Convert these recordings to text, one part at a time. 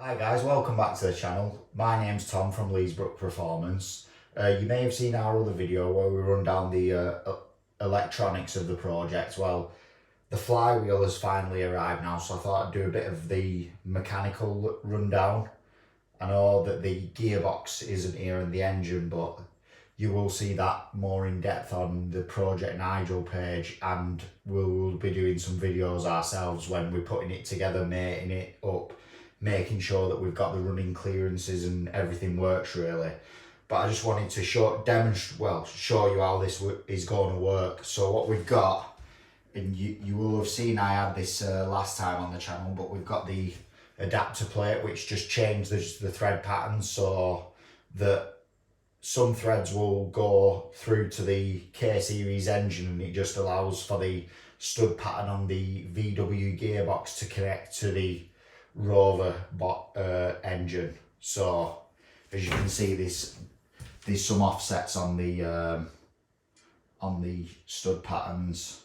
Hi guys, welcome back to the channel. My name's Tom from Leesbrook Performance. You may have seen our other video where we run down the electronics of the project. Well, the flywheel has finally arrived now, so I thought I'd do a bit of the mechanical rundown. I know that the gearbox isn't here and the engine, but you will see that more in depth on the Project Nigel page, and we'll be doing some videos ourselves when we're putting it together, mating it up, making sure that we've got the running clearances and everything works really. But I just wanted to show you how this is going to work. So what we've got, and you will have seen I had this last time on the channel, but we've got the adapter plate which just changes the thread pattern so that some threads will go through to the K-series engine, and it just allows for the stud pattern on the VW gearbox to connect to the Rover engine. So as you can see, there's some offsets on the stud patterns,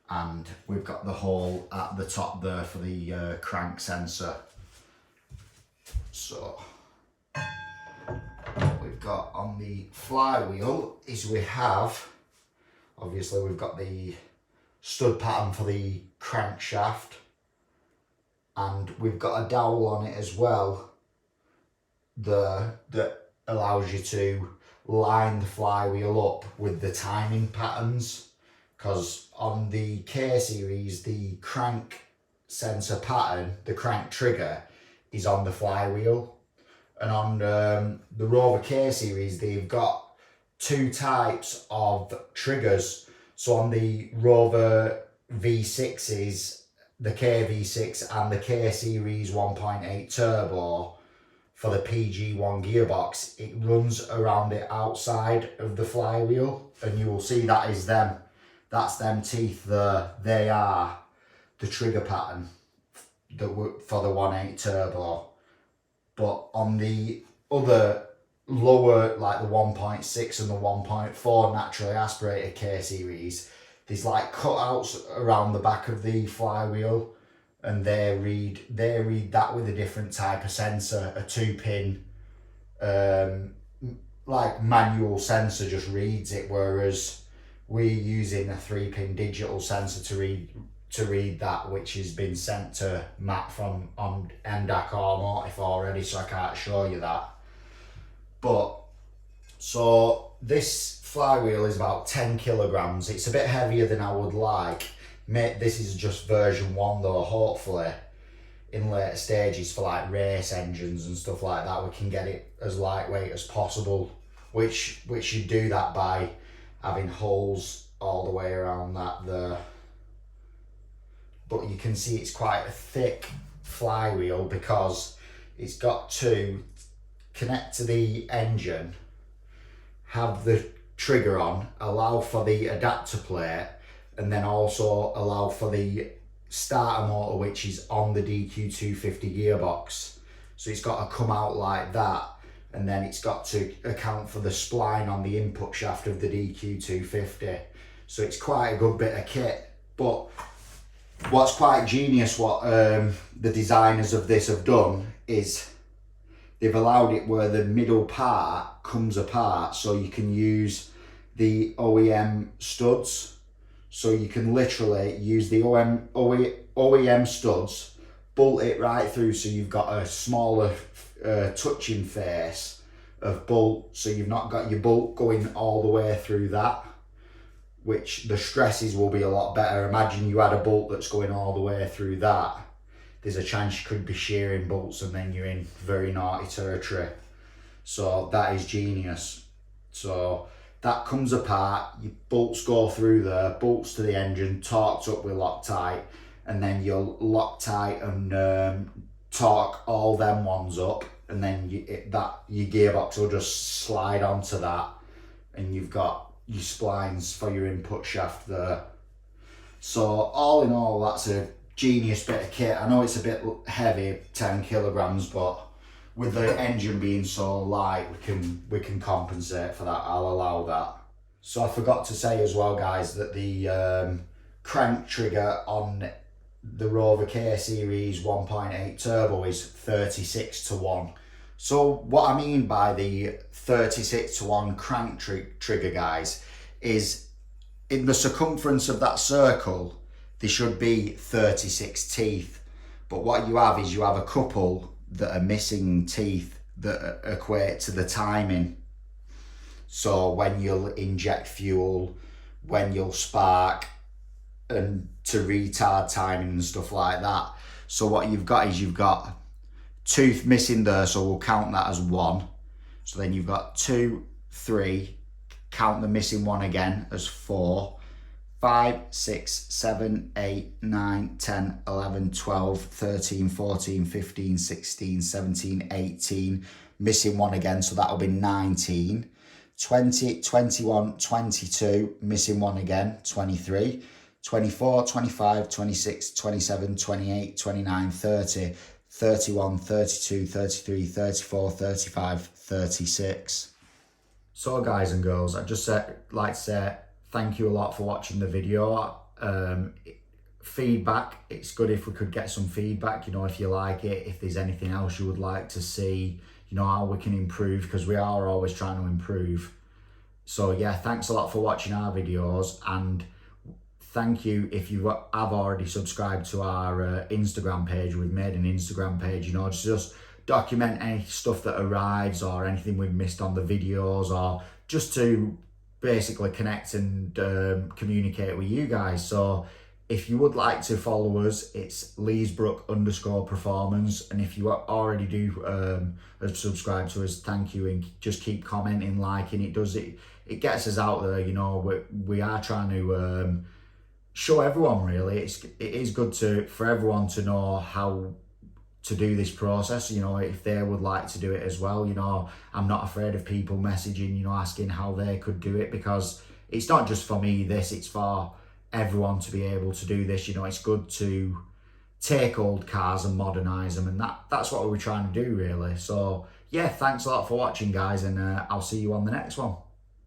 and we've got the hole at the top there for the crank sensor. So what we've got on the flywheel is we've got the stud pattern for the crankshaft, and we've got a dowel on it as well that allows you to line the flywheel up with the timing patterns, because on the K-series the crank sensor pattern, the crank trigger, is on the flywheel. And on the Rover K-series, they've got two types of triggers. So on the Rover V6s, the KV6 and the K-series 1.8 turbo, for the PG1 gearbox, it runs around the outside of the flywheel, and you will see that's them teeth there. They are the trigger pattern for the 1.8 turbo. But on the other lower, like the 1.6 and the 1.4 naturally aspirated K-series, there's like cutouts around the back of the flywheel, and they read that with a different type of sensor, a 2-pin like manual sensor just reads it, whereas we're using a 3-pin digital sensor to read that, which has been sent to Matt from on MDAC or Motif already, so I can't show you that. But so this flywheel is about 10 kilograms. It's a bit heavier than I would like. This is just version 1 though. Hopefully in later stages for like race engines and stuff like that, we can get it as lightweight as possible, which you do that by having holes all the way around that there. But you can see it's quite a thick flywheel because it's got to connect to the engine, have the trigger on, allow for the adapter plate, and then also allow for the starter motor, which is on the DQ250 gearbox. So it's got to come out like that, and then it's got to account for the spline on the input shaft of the DQ250. So it's quite a good bit of kit. But what's quite genius, what the designers of this have done, is they've allowed it where the middle part comes apart, so you can use the OEM studs. So you can literally use the OEM studs, bolt it right through, so you've got a smaller touching face of bolt, so you've not got your bolt going all the way through that, which the stresses will be a lot better. Imagine you had a bolt that's going all the way through that. There's a chance you could be shearing bolts and then you're in very naughty territory. So that is genius. So that comes apart, your bolts go through there, bolts to the engine, torqued up with Loctite, and then you'll Loctite and torque all them ones up, and then your gearbox will just slide onto that, and you've got your splines for your input shaft there. So all in all, that's a genius bit of kit. I know it's a bit heavy, 10 kilograms, but with the engine being so light, we can compensate for that. I'll allow that. So I forgot to say as well, guys, that the crank trigger on the Rover K Series 1.8 turbo is 36-1. So what I mean by the 36-1 crank trigger, guys, is in the circumference of that circle, there should be 36 teeth. But what you have is you have a couple that are missing teeth that equate to the timing. So when you'll inject fuel, when you'll spark, and to retard timing and stuff like that. So what you've got is you've got tooth missing there, so we'll count that as 1. So then you've got 2, 3, count the missing one again as 4, 5, 6, 7, 8, 9, 10, 11, 12, 13, 14, 15, 16, 17, 18, missing one again, so that'll be 19, 20, 21, 22, missing one again, 23, 24, 25, 26, 27, 28, 29, 30, 31, 32, 33, 34, 35, 36. So guys and girls, I'd just like to say thank you a lot for watching the video. Feedback, it's good if we could get some feedback, you know, if you like it, if there's anything else you would like to see, you know, how we can improve, because we are always trying to improve. So yeah, thanks a lot for watching our videos, and thank you if you have already subscribed to our Instagram page. We've made an Instagram page, you know, just document any stuff that arrives or anything we've missed on the videos, or just to basically connect and communicate with you guys. So if you would like to follow us, it's Leesbrook_performance. And if you already do have subscribed to us, thank you, and just keep commenting, liking. It gets us out there, you know. We are trying to show everyone, really. It is good for everyone to know how to do this process, you know, if they would like to do it as well. You know, I'm not afraid of people messaging, you know, asking how they could do it, because it's not just for me, it's for everyone to be able to do this. You know, it's good to take old cars and modernize them, and that's what we're trying to do, really. So yeah, thanks a lot for watching, guys, and I'll see you on the next one.